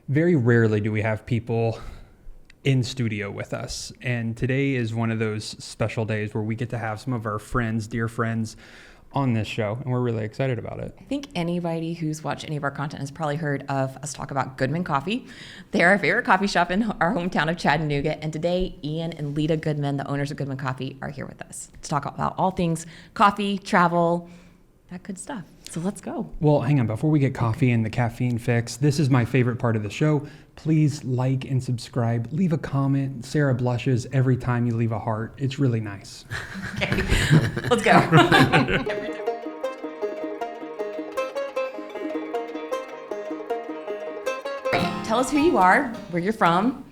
Very rarely do we have people in studio with us. And today is one of those special days where we get to have some of our friends, dear friends, on this show, and we're really excited about it. I think anybody who's watched any of our content has probably heard of us talk about Goodman Coffee. They're our favorite coffee shop in our hometown of Chattanooga. And today, Ian and Leda Goodman, the owners of Goodman Coffee, are here with us to talk about all things coffee, travel, that good stuff. So let's go. Well, hang on. Before we get coffee and the caffeine fix, this is my favorite part of the show. Please like and subscribe. Leave a comment. Sarah blushes every time you leave a heart. It's really nice. Okay, let's go. Tell us who you are, where you're from.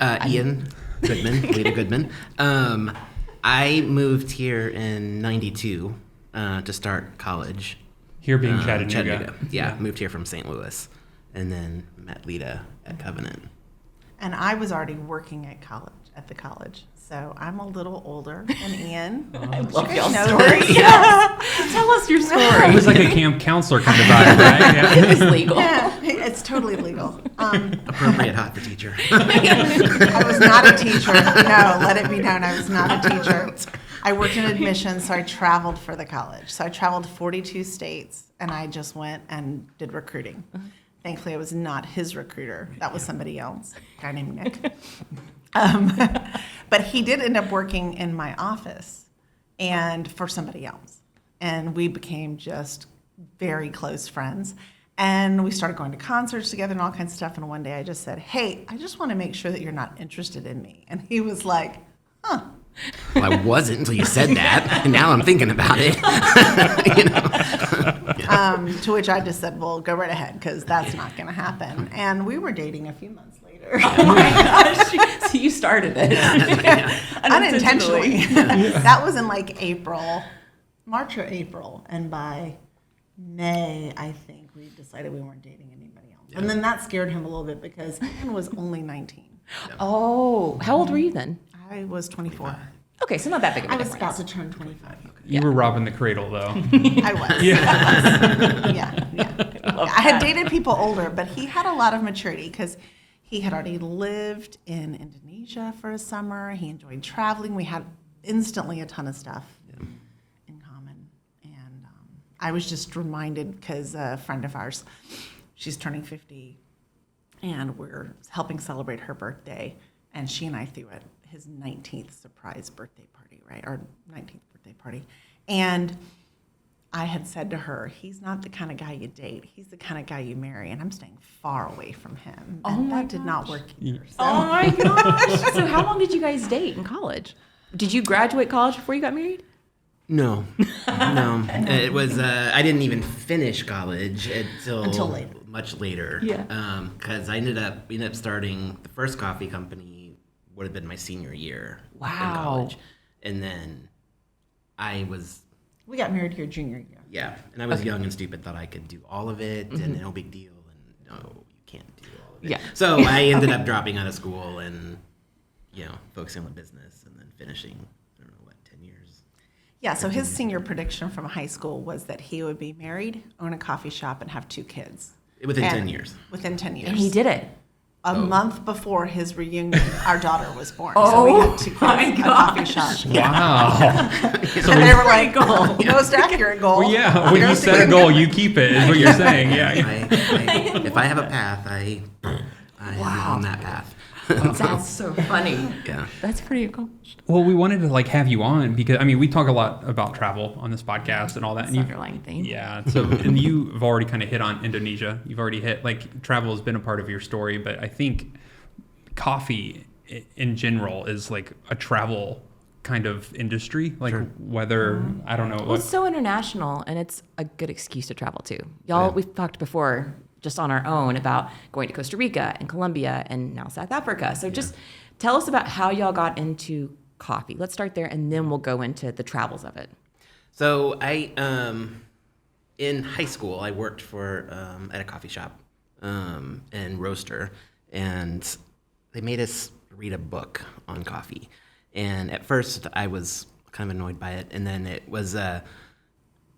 Ian Goodman, Leda Goodman. I moved here in '92 to start college. Here being Chattanooga. Yeah, moved here from St. Louis, and then met Leda at Covenant. And I was already working at the college. So I'm a little older than Ian. I love y'all's know story. this. Yeah. Tell us your It story. was like a camp counselor kind of vibe, right? Yeah. It was legal. Yeah, it's totally legal. Appropriate hot for teacher. I was not a teacher. No, let it be known I was not a teacher. I worked in admissions, so I traveled for the college. So I traveled 42 states, and I just went and did recruiting. Thankfully, I was not his recruiter. That was somebody else, a guy named Nick. But he did end up working in my office and for somebody else. And we became just very close friends. And we started going to concerts together and all kinds of stuff. And one day I just said, hey, I just want to make sure that you're not interested in me. And he was like, huh. Well, I wasn't until you said that, and now I'm thinking about it. To which I just said, well, go right ahead, because that's not going to happen. And we were dating a few months later. Oh my gosh. So you started it. Unintentionally. That was in like March or April. And by May, I think we decided we weren't dating anybody else. And then that scared him a little bit because Ian was only 19. Oh, how old were you then? I was 24. Okay, so not that big of a I was difference. about to turn 25. You were robbing the cradle, though. I was. Yeah. I had dated people older, but he had a lot of maturity because he had already lived in Indonesia for a summer. He enjoyed traveling. We had instantly a ton of stuff in common. And I was just reminded because a friend of ours, she's turning 50, and we're helping celebrate her birthday. And she and I threw his 19th surprise birthday party, right? Our 19th birthday party. And I had said to her, he's not the kind of guy you date. He's the kind of guy you marry. And I'm staying far away from him. And that did not work either. So. Oh my gosh. So how long did you guys date in college? Did you graduate college before you got married? No. It was, I didn't even finish college until later. Much later. Yeah. Because I ended up starting the first coffee company would have been my senior year in college. And then We got married your junior year. Yeah, and I was young and stupid, thought I could do all of it, and no big deal, and no, you can't do all of it. Yeah. So I ended up dropping out of school and, focusing on the business, and then finishing, 10 years. Yeah, so his senior prediction from high school was that he would be married, own a coffee shop, and have 2 kids. Within 10 years. Within 10 years. And he did it. A month before his reunion, our daughter was born. So we had 2 kids, a coffee shop. Wow. And they were like, most accurate goal. Well, yeah, when you set a goal, you keep it, is what you're saying. Yeah. If I have a path, I am on that path. That's so funny. Yeah. That's pretty accomplished. Well, we wanted to have you on because we talk a lot about travel on this podcast and all that. That's And the underlying theme. Yeah. So, and you've already kind of hit on Indonesia. You've already hit travel has been a part of your story, but I think coffee in general is like a travel kind of industry. Whether I don't know. Well, it's so international, and it's a good excuse to travel too. Y'all, we've talked before just on our own about going to Costa Rica and Colombia and now South Africa. So just tell us about how y'all got into coffee. Let's start there, and then we'll go into the travels of it. So I, in high school, I worked at a coffee shop and roaster, and they made us read a book on coffee. And at first, I was kind of annoyed by it, and then it was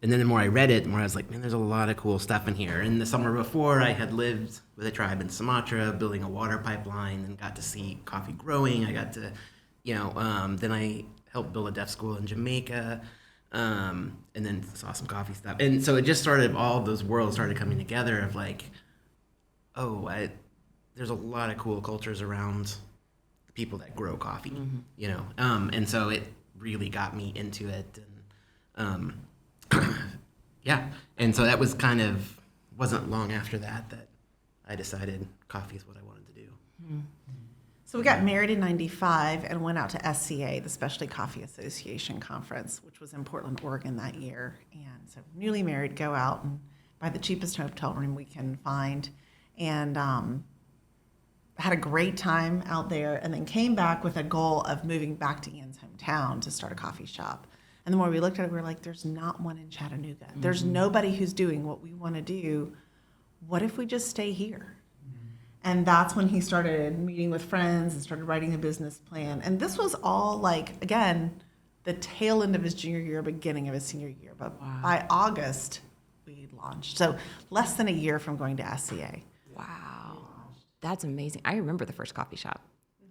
and then the more I read it, the more I was like, man, there's a lot of cool stuff in here. And the summer before, I had lived with a tribe in Sumatra, building a water pipeline, and got to see coffee growing. I got to, then I helped build a deaf school in Jamaica, and then saw some coffee stuff. And so it just started, all of those worlds started coming together of like, there's a lot of cool cultures around the people that grow coffee, and so it really got me into it. And and so that was wasn't long after that I decided coffee is what I wanted to do. So we got married in 95 and went out to SCA, the Specialty Coffee Association Conference, which was in Portland, Oregon that year. And so newly married, go out and buy the cheapest hotel room we can find. And had a great time out there, and then came back with a goal of moving back to Ian's hometown to start a coffee shop. And the more we looked at it, we were like, there's not one in Chattanooga. There's nobody who's doing what we want to do. What if we just stay here? And that's when he started meeting with friends and started writing a business plan. And this was all like, again, the tail end of his junior year, beginning of his senior year. But by August, we launched. So less than a year from going to SCA. Wow. That's amazing. I remember the first coffee shop.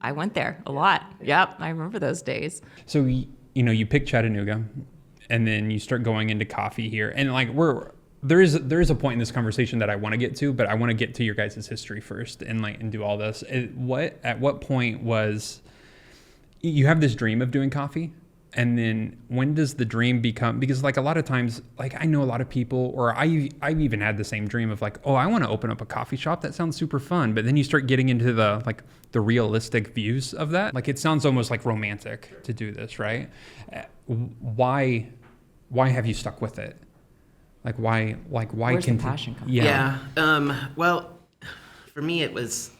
I went there a lot. Yep. I remember those days. So, you pick Chattanooga, and then you start going into coffee here. And like there is a point in this conversation that I want to get to, but I want to get to your guys' history first and do all this. At what point was you have this dream of doing coffee? And then when does the dream become, because like a lot of times, like I know a lot of people, or I've even had the same dream of like, oh, I want to open up a coffee shop. That sounds super fun. But then you start getting into the realistic views of that. Like it sounds almost like romantic to do this, right? Why have you stuck with it? Why Where's the passion come from? Yeah. Well, for me, it was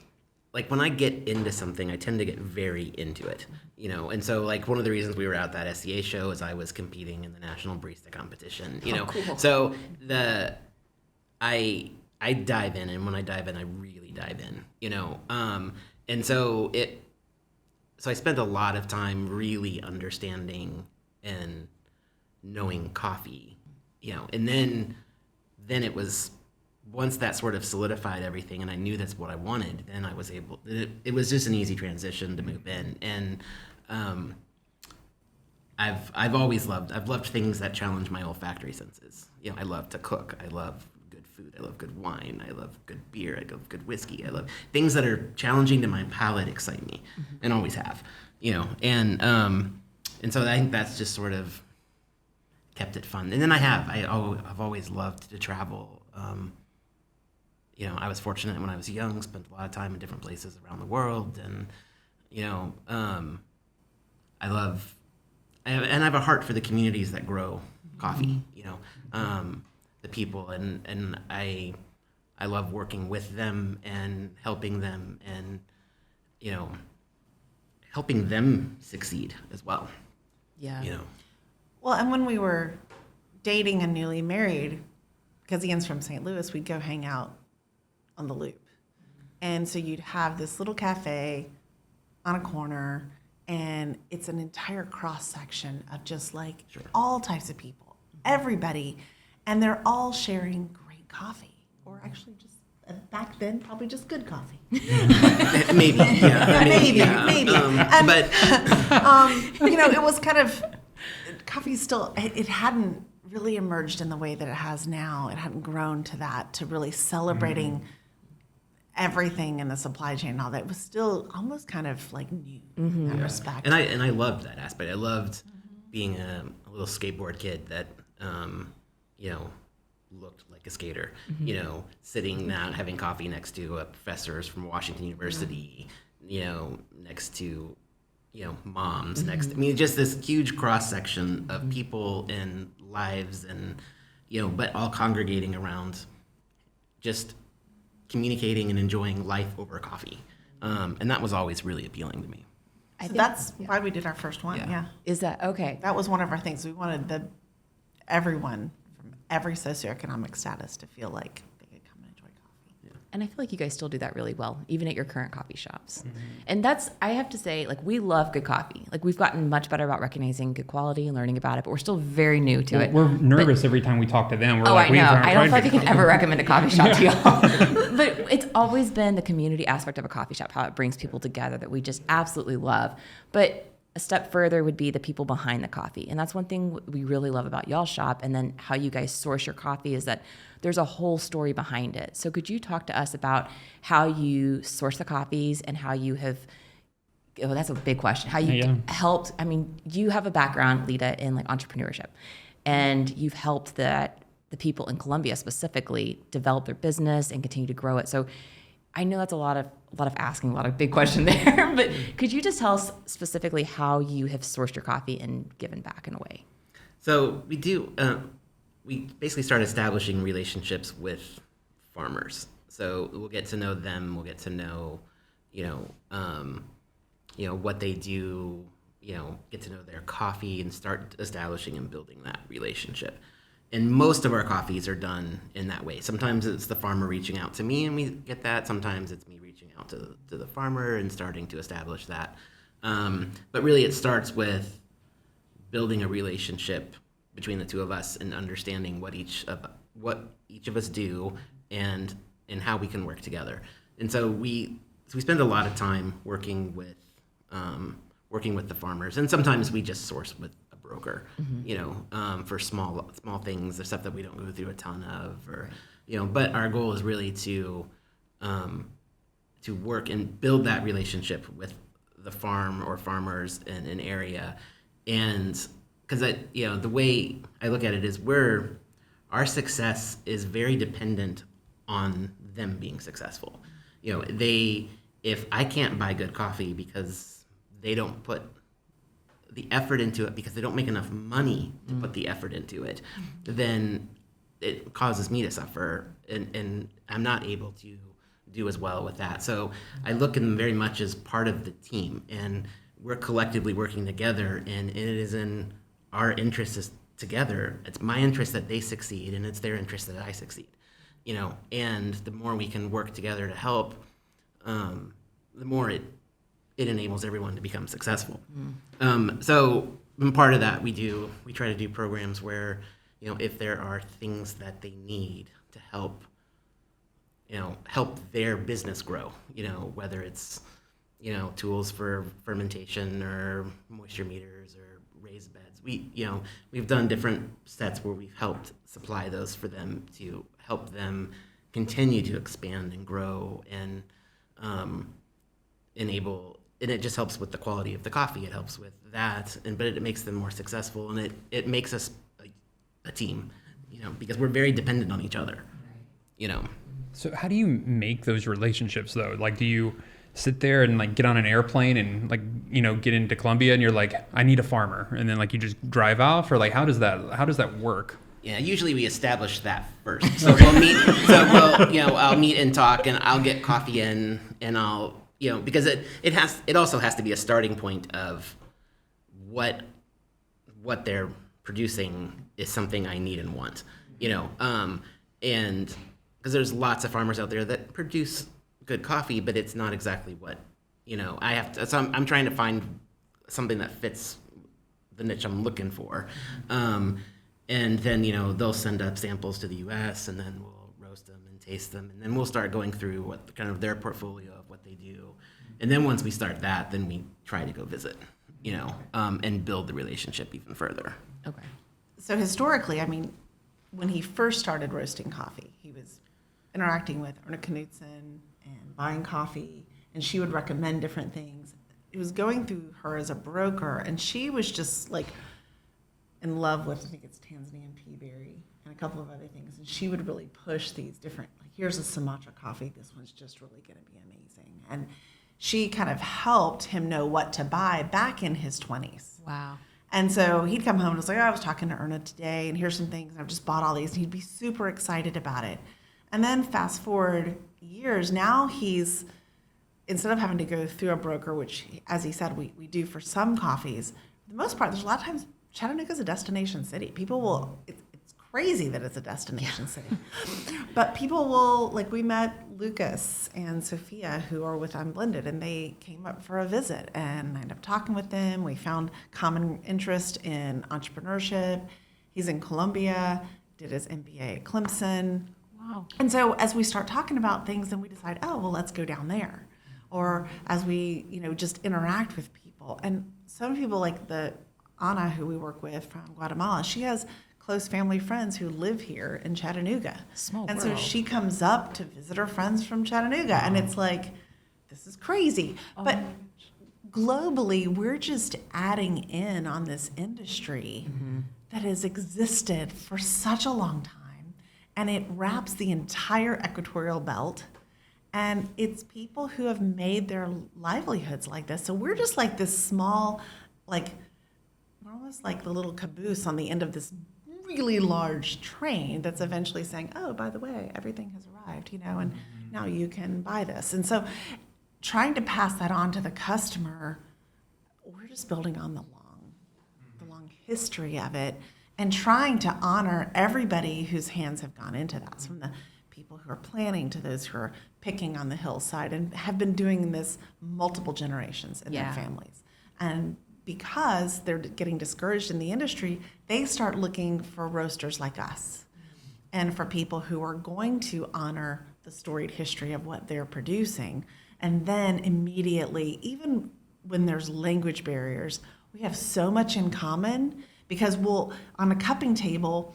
like when I get into something, I tend to get very into it, and so like one of the reasons we were at that SCA show is I was competing in the national barista competition, Cool. So I dive in, and when I dive in, I really dive in, and so I spent a lot of time really understanding and knowing coffee, and then it was, once that sort of solidified everything and I knew that's what I wanted, then I was able, it was just an easy transition to move in. And I've loved things that challenge my olfactory senses. I love to cook. I love good food. I love good wine. I love good beer. I love good whiskey. I love things that are challenging to my palate, excite me, and always have, and so I think that's just sort of kept it fun. And then I've always loved to travel. I was fortunate when I was young, spent a lot of time in different places around the world, and I have a heart for the communities that grow coffee. The people, and I love working with them and helping them, and helping them succeed as well. Yeah. Well, and when we were dating and newly married, because Ian's from St. Louis, we'd go hang out on the Loop. And so you'd have this little cafe on a corner, and it's an entire cross section of just like all types of people, everybody, and they're all sharing great coffee, or actually just back then probably just good coffee. Maybe, yeah, maybe. But it was kind of, coffee still, it hadn't really emerged in the way that it has now. It hadn't grown to that, to really celebrating everything in the supply chain and all that. It was still almost kind of like new in that respect. And I loved that aspect. I loved being a little skateboard kid that looked like a skater, sitting down having coffee next to professors from Washington University, next to moms, next. I mean, just this huge cross section of people and lives, and but all congregating around just communicating and enjoying life over coffee, and that was always really appealing to me. So that's why we did our first one. Yeah. Is that okay? That was one of our things. We wanted everyone from every socioeconomic status to feel like they could come and enjoy coffee. And I feel like you guys still do that really well, even at your current coffee shops. And I have to say, like, we love good coffee. Like, we've gotten much better about recognizing good quality and learning about it, but we're still very new to it. We're nervous every time we talk to them. We're I know. I don't feel like to I can ever recommend a coffee shop to y'all. But it's always been the community aspect of a coffee shop, how it brings people together, that we just absolutely love. But a step further would be the people behind the coffee. And that's one thing we really love about y'all's shop. And then how you guys source your coffee is that there's a whole story behind it. So could you talk to us about how you source the coffees and how you have, oh, that's a big question, how you helped, I mean, you have a background, Leda, in like entrepreneurship, and you've helped the people in Columbia specifically develop their business and continue to grow it. So I know that's a lot of asking, a lot of big question there, but could you just tell us specifically how you have sourced your coffee and given back in a way? So we do. We basically start establishing relationships with farmers. So we'll get to know them. We'll get to know, what they do. Get to know their coffee and start establishing and building that relationship. And most of our coffees are done in that way. Sometimes it's the farmer reaching out to me and we get that. Sometimes it's me reaching out to the farmer and starting to establish that. But really it starts with building a relationship between the two of us and understanding what each of us do and how we can work together. And so we spend a lot of time working with the farmers, and sometimes we just source with a broker, for small things, the stuff that we don't go through a ton of, or But our goal is really to work and build that relationship with the farm or farmers in an area, and because the way I look at it is our success is very dependent on them being successful. If I can't buy good coffee because they don't put the effort into it, because they don't make enough money to put the effort into it, then it causes me to suffer, and I'm not able to do as well with that. So I look at them very much as part of the team, and we're collectively working together, and it is in our interests together. It's my interest that they succeed, and it's their interest that I succeed. And the more we can work together to help, the more it enables everyone to become successful. So part of that we try to do programs where, if there are things that they need to help their business grow, whether it's, tools for fermentation or moisture meters or raised beds. We've done different sets where we've helped supply those for them to help them continue to expand and grow and enable, and it just helps with the quality of the coffee. It helps with that, but it makes them more successful, and it makes us a team, because we're very dependent on each other, So how do you make those relationships though? Like, do you sit there and like get on an airplane and get into Columbia and you're like, I need a farmer, and then like you just drive off, or like how does that work? Yeah, usually we establish that first. So we'll meet. I'll meet and talk, and I'll get coffee in, and I'll, because it also has to be a starting point of what they're producing is something I need and want, and because there's lots of farmers out there that produce good coffee, but it's not exactly what, I have to. So I'm trying to find something that fits the niche I'm looking for. And then, they'll send up samples to the U.S., and then we'll roast them and taste them, and then we'll start going through what kind of their portfolio of what they do. And then once we start that, then we try to go visit, and build the relationship even further. Okay. So historically, when he first started roasting coffee, he was interacting with Erna Knudsen and buying coffee, and she would recommend different things. It was going through her as a broker, and she was just like in love with, I think it's Tanzanian peaberry and a couple of other things. And she would really push these different, like, here's a Sumatra coffee. This one's just really going to be amazing. And she kind of helped him know what to buy back in his 20s. Wow. And so he'd come home and was like, I was talking to Erna today, and here's some things, and I've just bought all these. And he'd be super excited about it. And then fast forward years, now he's, instead of having to go through a broker, which, as he said, we do for some coffees, for the most part, there's a lot of times Chattanooga's a destination city. People will, it's crazy that it's a destination city. But people will, like we met Lucas and Sophia, who are with Unblended, and they came up for a visit, and I ended up talking with them. We found common interest in entrepreneurship. He's in Columbia, did his MBA at Clemson. Wow. And so as we start talking about things, then we decide, oh, well, let's go down there. Or as we, just interact with people. And some people like Anna, who we work with from Guatemala, she has close family friends who live here in Chattanooga. Small and world. so she comes up to visit her friends from Chattanooga. And it's like, this is crazy. But globally, we're just adding in on this industry that has existed for such a long time. And it wraps the entire equatorial belt. And it's people who have made their livelihoods like this. So we're just like this small, we're almost like the little caboose on the end of this really large train that's eventually saying, oh, by the way, everything has arrived, and now you can buy this. And so trying to pass that on to the customer, we're just building on the long history of it and trying to honor everybody whose hands have gone into that. So from the people who are planning to those who are picking on the hillside and have been doing this multiple generations in their families. And because they're getting discouraged in the industry, they start looking for roasters like us and for people who are going to honor the storied history of what they're producing. And then immediately, even when there's language barriers, we have so much in common because on a cupping table,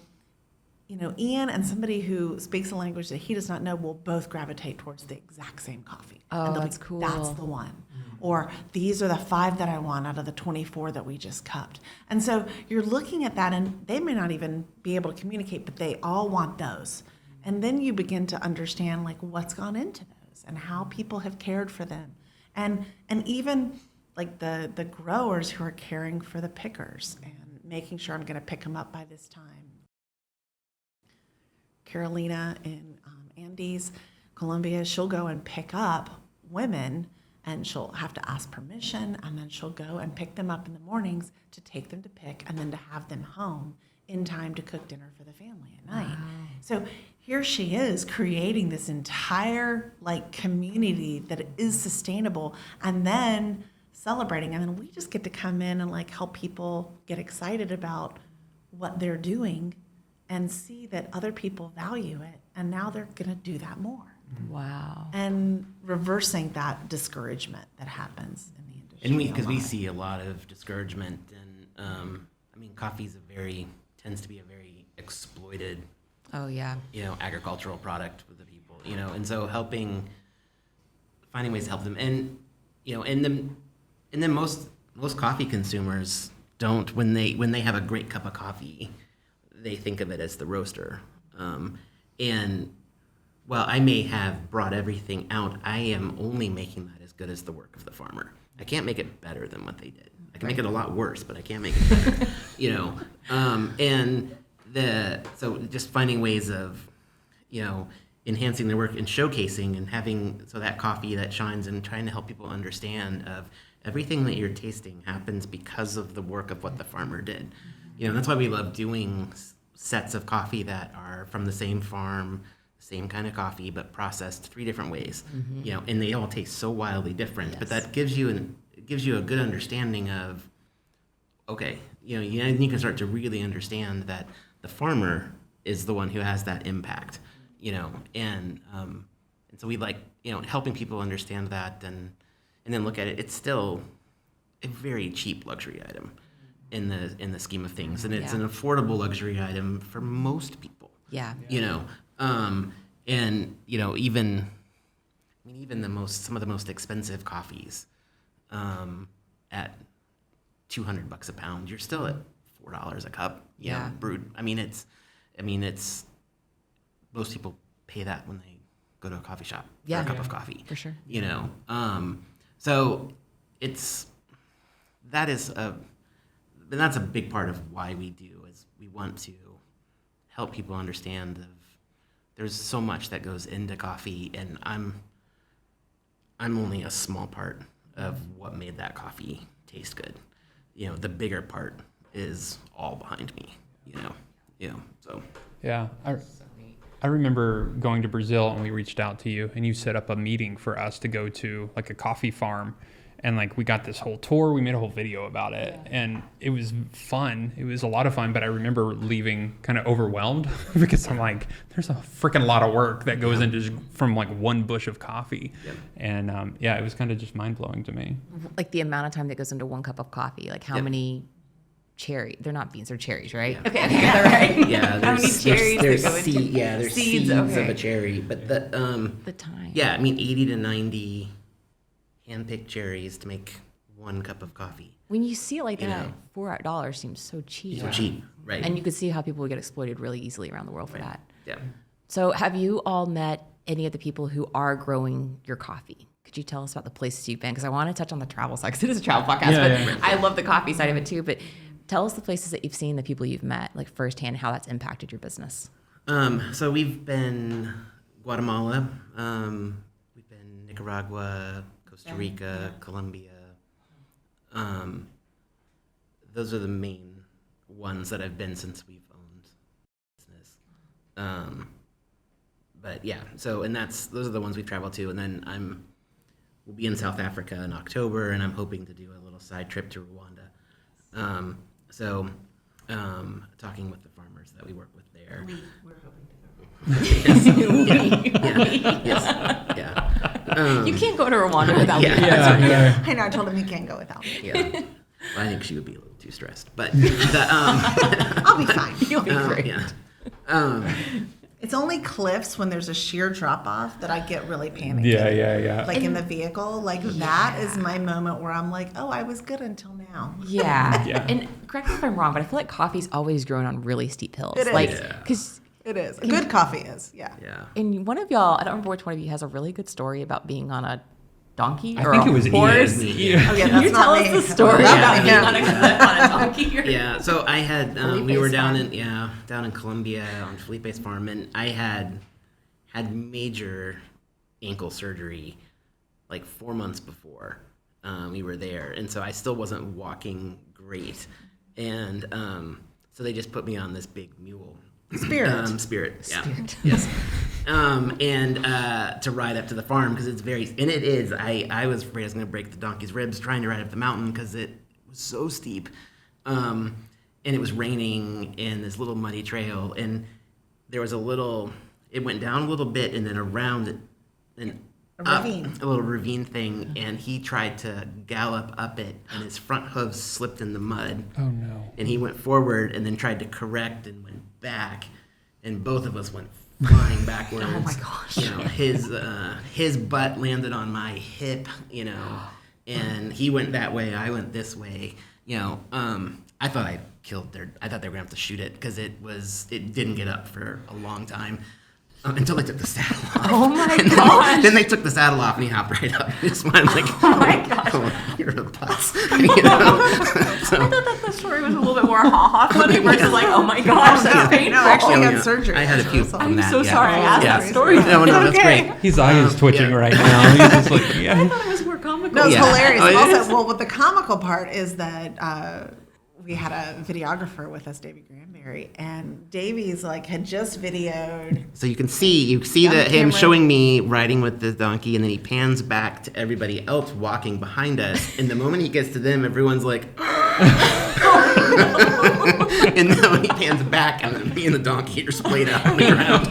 Ian and somebody who speaks a language that he does not know will both gravitate towards the exact same coffee. Oh, and that's cool. That's the one. Or these are the 5 that I want out of the 24 that we just cupped. And so you're looking at that, and they may not even be able to communicate, but they all want those. And then you begin to understand what's gone into those and how people have cared for them. And even the growers who are caring for the pickers and making sure I'm going to pick them up by this time. Carolina in Andes, Colombia, she'll go and pick up women, and she'll have to ask permission, and then she'll go and pick them up in the mornings to take them to pick and then to have them home in time to cook dinner for the family at night. Wow. So here she is creating this entire community that is sustainable and then celebrating. And then we just get to come in and help people get excited about what they're doing and see that other people value it, and now they're going to do that more. Wow. And reversing that discouragement that happens in the industry. And because we see a lot of discouragement, and coffee tends to be a very exploited, agricultural product with the people, and so finding ways to help them, and then most coffee consumers don't, when they have a great cup of coffee, they think of it as the roaster. And while I may have brought everything out, I am only making that as good as the work of the farmer. I can't make it better than what they did. I can make it a lot worse, but I can't make it better. So just finding ways of, enhancing their work and showcasing and having that coffee that shines, and trying to help people understand of everything that you're tasting happens because of the work of what the farmer did. That's why we love doing sets of coffee that are from the same farm, same kind of coffee, but processed 3 different ways. And they all taste so wildly different. Yes. But that gives you a good understanding of, okay, you can start to really understand that the farmer is the one who has that impact, and so we helping people understand that, and then look at it. It's still a very cheap luxury item in the scheme of things, and it's an affordable luxury item for most people. Yeah. And even some of the most expensive coffees, at $200 a pound, you're still at $4 a cup. Brewed. It's most people pay that when they go to a coffee shop for a cup of coffee. For sure. So that's a big part of why we do, is we want to help people understand there's so much that goes into coffee, and I'm only a small part of what made that coffee taste good. The bigger part is all behind me, So Yeah. I remember going to Brazil and we reached out to you and you set up a meeting for us to go to like a coffee farm. And like we got this whole tour, we made a whole video about it, and it was fun. It was a lot of fun, but I remember leaving kind of overwhelmed because I'm like, there's a freaking lot of work that goes into just from like one bush of coffee. Yep. And it was kind of just mind blowing to me. Like the amount of time that goes into one cup of coffee, like how many they're not beans, they're cherries, right? Yeah. Okay, they're right. Yeah, How many cherries there's that go into there's seeds okay. of a cherry, but the time. yeah, I mean 80 to 90 hand-picked cherries to make one cup of coffee. When you see it like You that, know. $4 seems so cheap. So cheap, right? And you could see how people would get exploited really easily around the world for that. Yeah. So have you all met any of the people who are growing your coffee? Could you tell us about the places you've been? Because I want to touch on the travel side, because it is a travel podcast, but I love the coffee side of it too. But tell us the places that you've seen, the people you've met, like firsthand, how that's impacted your business. So we've been Guatemala, we've been Nicaragua, Costa Rica, Colombia. Those are the main ones that I've been since we've owned business. But yeah, so those are the ones we've traveled to, and then we'll be in South Africa in October, and I'm hoping to do a little side trip to Rwanda. Talking with the farmers that we work with there. We're hoping to go. Yeah. You can't go to Rwanda without me. I know. I told him he can't go without me. Yeah. Well, I think she would be a little too stressed, but I'll be fine. You'll be great. Yeah. It's only cliffs when there's a sheer drop off that I get really panicked. Yeah. Like in the vehicle, like that is my moment where I'm like, oh, I was good until now. Yeah. Yeah. And correct me if I'm wrong, but I feel like coffee's always grown on really steep hills. It is. Like, Yeah. because It is. Good coffee is, yeah. Yeah. and one of y'all, I don't remember which one of you, has a really good story about being on a donkey I or think a it was horse. Ian. Yeah. Okay, Can that's you not tell me. us the story Yeah. about being on a cliff on a donkey? Or- Yeah. So I had we Felipe's were down farm. in Colombia on Felipe's farm, and I had major ankle surgery like 4 months before we were there, and so I still wasn't walking great, and so they just put me on this big mule. Spirit. Spirit. Yeah. Spirit. Yes. And to ride up to the farm because it is. I was afraid I was going to break the donkey's ribs trying to ride up the mountain because it was so steep, and it was raining and this little muddy trail, and there was it went down a little bit and then around it and ravine. a little ravine thing, and he tried to gallop up it, and his front hooves slipped in the mud. Oh no. And he went forward and then tried to correct and went back, and both of us went flying backwards. Oh my gosh. You know, his butt landed on my hip, you know, and he went that way, I went this way. You know, I thought I thought they were gonna have to shoot it because it didn't get up for a long time. Until they took the saddle off. Oh my And gosh. then they took the saddle off and he hopped right up. He just went like, Oh my gosh. oh, you're a bus. You know? I thought that the story was a little bit more ha-ha funny versus like, oh my gosh, that's painful. No, actually, Yeah. had surgery. I had a few So- from I'm that. so yeah. sorry I asked Yeah. that story. No, that's Okay. great. His eye is twitching yeah. right now. He's just like, I yeah. thought it was more comical. No, it's Yeah. hilarious. Oh, it Also, is? well, what the comical part is that we had a videographer with us, Davey Granberry, and Davey's like had just videoed. So you see On that the him camera. showing me riding with the donkey, and then he pans back to everybody else walking behind us. And the moment he gets to them, everyone's like, and then when he pans back, and then me and the donkey are splayed out on the ground.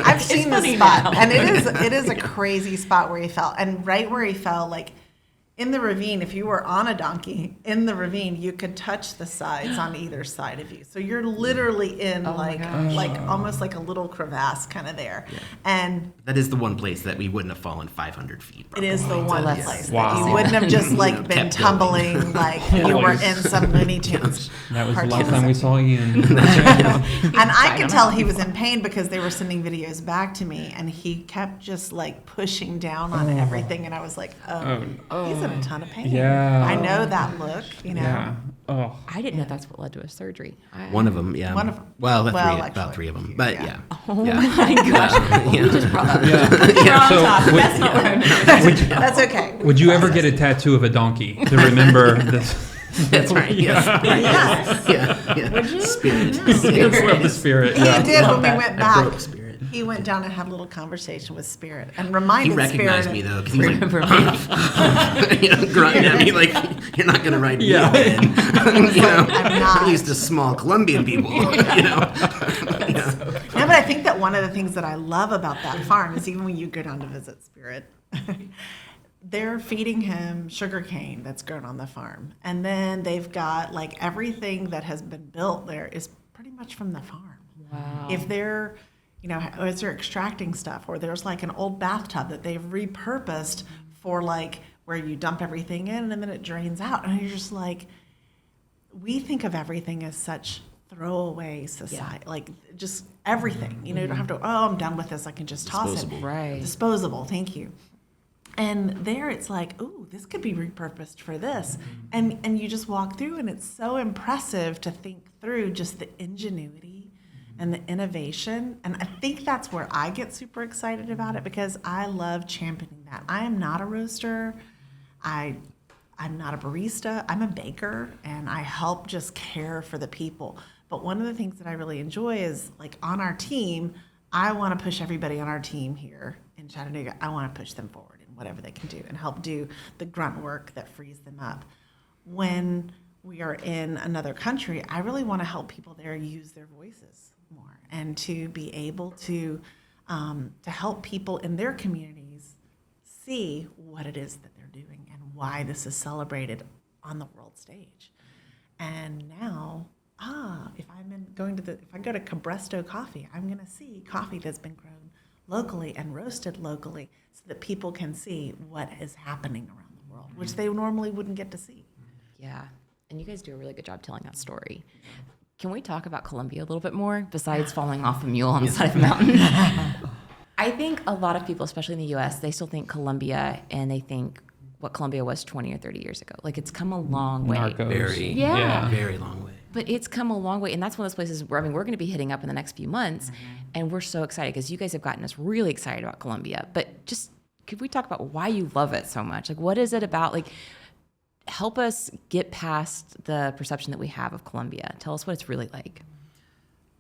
I've seen funny the spot, now. and it is a crazy spot where he fell, and right where he fell, like in the ravine. If you were on a donkey in the ravine, you could touch the sides on either side of you. So you're literally in like almost like a little crevasse kind of there, and That is the one place that we wouldn't have fallen 500 feet. it is the one that's- place Wow. that you wouldn't have just like You know, been kept tumbling like you were in some Looney Tunes. That was the last cartoon. time we saw Ian. And I could tell he Dynamite. was in pain because they were sending videos back to me, and he kept just like pushing down on everything, and I was like, oh, he's in a ton of pain. Yeah. I know that look, you know. Yeah. Oh. I didn't know that's what led to a surgery. One of them, yeah. One of 'em. Well, Well, about actually, three of them, but yeah. yeah. Oh Yeah. my gosh. Yeah. We just brought up. Yeah. We're on So, top. would- That's not what I meant. That's okay. Would you ever get a tattoo of a donkey to remember this? That's right. Yes. Yes. Yeah. Spirit. It's love the spirit. He Yeah. did when we went I back. broke Spirit. He went down and had a little conversation with Spirit and He reminded recognized Spirit. me though, because he was like, Remember grunting at me like, "You're not gonna ride me Yeah. again." I'm not. I'm used to small Colombian people. Yeah. No, but I think that one of the things that I love about that farm is even when you go down to visit Spirit, they're feeding him sugar cane that's grown on the farm. And then they've got like everything that has been built there is pretty much from the farm. Wow. If they're, as they're extracting stuff, or there's like an old bathtub that they've repurposed for like where you dump everything in and then it drains out. And you're just like, we think of everything as such throwaway society, like just everything. You don't have to, I'm done with this, I can just toss Disposable. it. Right. Disposable, thank you. And there it's like, ooh, this could be repurposed for this. And you just walk through and it's so impressive to think through just the ingenuity and the innovation. And I think that's where I get super excited about it because I love championing that. I am not a roaster. I'm not a barista. I'm a baker and I help just care for the people. But one of the things that I really enjoy is like on our team, I want to push everybody on our team here in Chattanooga. I want to push them forward in whatever they can do and help do the grunt work that frees them up. When we are in another country, I really want to help people there use their voices more and to be able to help people in their communities see what it is that they're doing and why this is celebrated on the world stage. And now, if I go to Cabresto Coffee, I'm going to see coffee that's been grown locally and roasted locally so that people can see what is happening around the world, which they normally wouldn't get to see. Yeah. And you guys do a really good job telling that story. Can we talk about Colombia a little bit more besides falling off a mule on the side of a mountain? I think a lot of people, especially in the U.S., they still think Colombia and they think what Colombia was 20 or 30 years ago. Like it's come a long way. Narcos. Very, Yeah. very long way. But it's come a long way. And that's one of those places where, we're going to be hitting up in the next few months. And we're so excited because you guys have gotten us really excited about Colombia. But just, could we talk about why you love it so much? Like, what is it about? Like, help us get past the perception that we have of Colombia. Tell us what it's really like.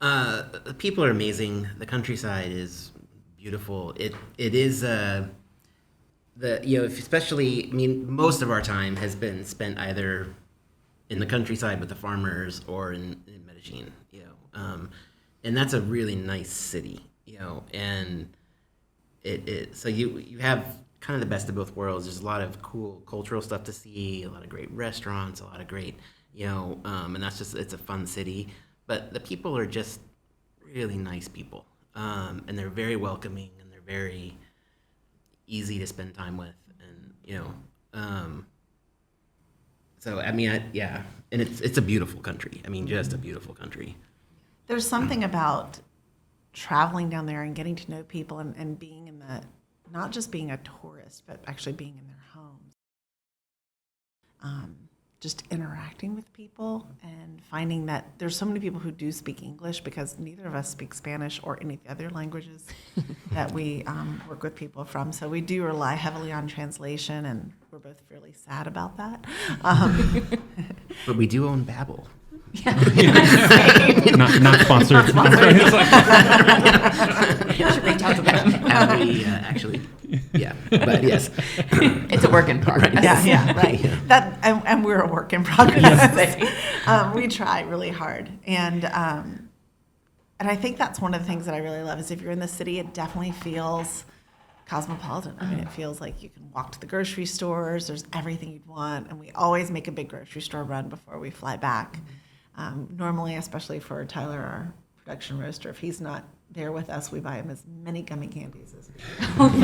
The people are amazing. The countryside is beautiful. It is especially, I mean, most of our time has been spent either in the countryside with the farmers or in Medellin, and that's a really nice city, and so you have kind of the best of both worlds. There's a lot of cool cultural stuff to see, a lot of great restaurants, a lot of great, and that's just, it's a fun city. But the people are just really nice people, and they're very welcoming, and they're very easy to spend time with, and so I mean, and it's a beautiful country. I mean, just a beautiful country. There's something about traveling down there and getting to know people and being in not just being a tourist, but actually being in their homes. Just interacting with people and finding that there's so many people who do speak English because neither of us speak Spanish or any of the other languages that we work with people from. So we do rely heavily on translation, and we're both fairly sad about that. But we do own Babbel. Not sponsored. It's like- You should reach out to them. We actually, yeah, but yes. It's a work in progress. Yeah, right. That and we're a work in progress. We try really hard, and I think that's one of the things that I really love is if you're in the city, it definitely feels cosmopolitan. I mean, it feels like you can walk to the grocery stores. There's everything you'd want, and we always make a big grocery store run before we fly back. Normally, especially for Tyler, our production roaster, if he's not there with us, we buy him as many gummy candies as we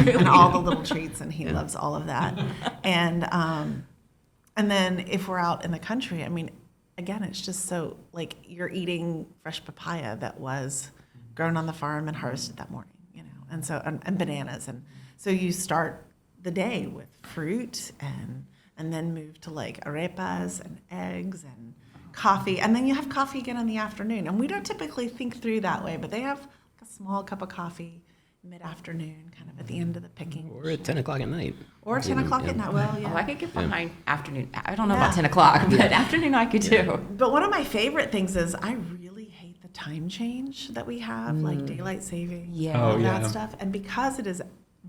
can, and all the little treats, and he loves all of that. And then if we're out in the country, I mean, again, it's just so like you're eating fresh papaya that was grown on the farm and harvested that morning, and so and bananas, and so you start the day with fruit and then move to like arepas and eggs and coffee, and then you have coffee again in the afternoon. And we don't typically think through that way, but they have a small cup of coffee mid-afternoon, kind of at the end of the picking. Or at 10 o'clock at night. Or 10 o'clock at night. Well, yeah. Oh, I could get behind afternoon. I don't know Yeah. about 10 o'clock, but afternoon I could too. But one of my favorite things is I really hate the time change that we have, like daylight saving, Yeah. all Oh, that yeah. stuff. And because it is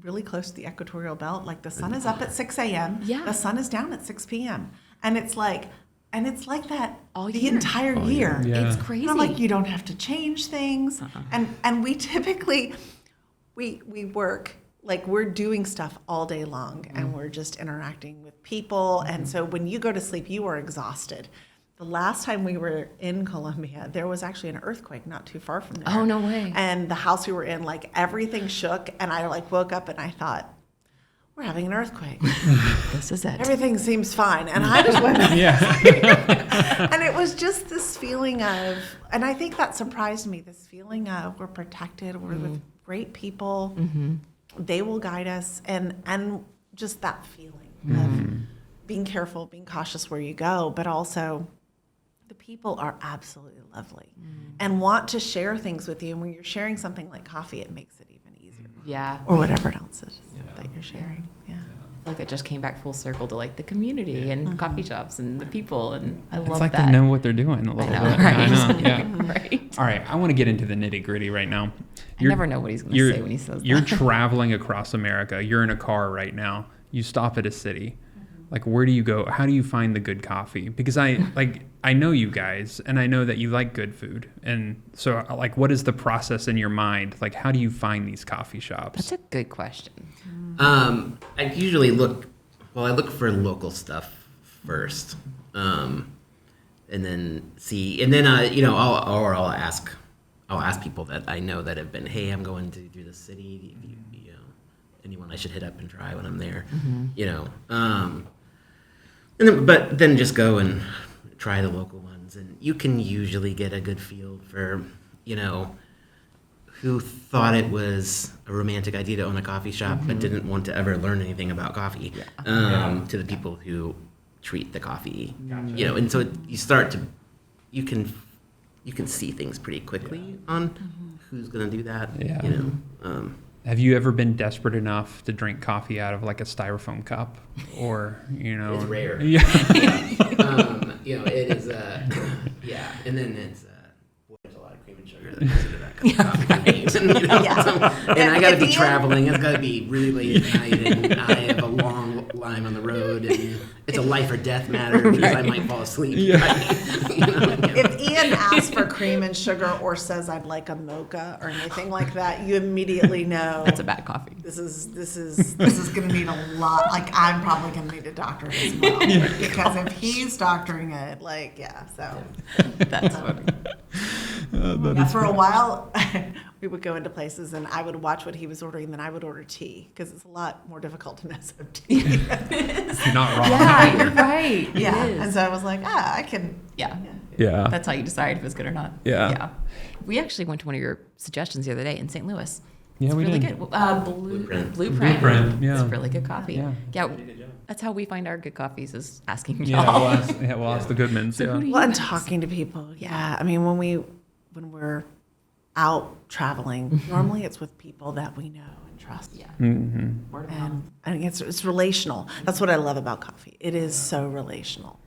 really close to the equatorial belt, like the sun is up at 6 a.m., Yeah. the sun is down at 6 p.m. And it's like that All the year. entire year. Yeah. It's crazy. And I'm like, you don't have to change things. And we typically, we work, like we're doing stuff all day long and we're just interacting with people. And so when you go to sleep, you are exhausted. The last time we were in Colombia, there was actually an earthquake not too far from there. Oh, no way. And the house we were in, like everything shook. And I like woke up and I thought, we're having an earthquake. This is it. Everything seems fine. And I just went, Yeah. and it was just this feeling of, and I think that surprised me, this feeling of we're protected, we're with great people, they will guide us, and just that feeling of being careful, being cautious where you go, but also the people are absolutely lovely and want to share things with you. And when you're sharing something like coffee, it makes it even easier. Yeah. Or whatever else it is that you're sharing. Yeah. Like it just came back full circle to like the community and coffee shops and the people, and I love It's like that. they know what they're doing a little I know, bit. right? I know. Yeah. Right. All right, I want to get into the nitty gritty right now. I never know what he's going to say when he says You're that. traveling across America. You're in a car right now. You stop at a city. Like, where do you go? How do you find the good coffee? Because I know you guys, and I know that you like good food. And so, like, what is the process in your mind? Like, how do you find these coffee shops? That's a good question. I usually look for local stuff first, and then see, and then I'll ask people that I know that have been, hey, I'm going to do this city, anyone I should hit up and try when I'm there, but then just go and try the local ones, and you can usually get a good feel for, who thought it was a romantic idea to own a coffee shop but didn't want to ever learn anything about coffee, to the people who treat the coffee, and so you can see things pretty quickly on who's going to do that. Have you ever been desperate enough to drink coffee out of like a styrofoam cup, or It's rare. Yeah. It is and then it's there's a lot of cream and sugar that goes into that cup of coffee. And I got to be traveling. It's got to be really late at night, and I have a long line on the road, and it's a life or death matter because I might fall asleep. If Ian asks for cream and sugar or says I'd like a mocha or anything like that, you immediately know That's a bad coffee. this is going to need a lot. Like I'm probably going to need a doctor as well because if he's doctoring it, so That's funny. for a while we would go into places and I would watch what he was ordering, then I would order tea because it's a lot more difficult to mess up tea. You're not wrong. Yeah, you're right. It Yeah, is. and so I was like, I can. Yeah. Yeah. That's how you decide if it's good or not. Yeah. We actually went to one of your suggestions the other day in St. Louis. Yeah, It's we really did. good. Blueprint. Blueprint. Yeah. It's really good coffee. Yeah. That's how we find our good coffees, is asking Yeah, y'all. we'll ask the Goodmans. So who do you Well, and guys- talking to people. Yeah, I mean, when we're out traveling, normally it's with people that we know and trust. Yeah. Mm-hmm. Word of mouth. And I think it's relational. That's what I love about coffee. It is so relational.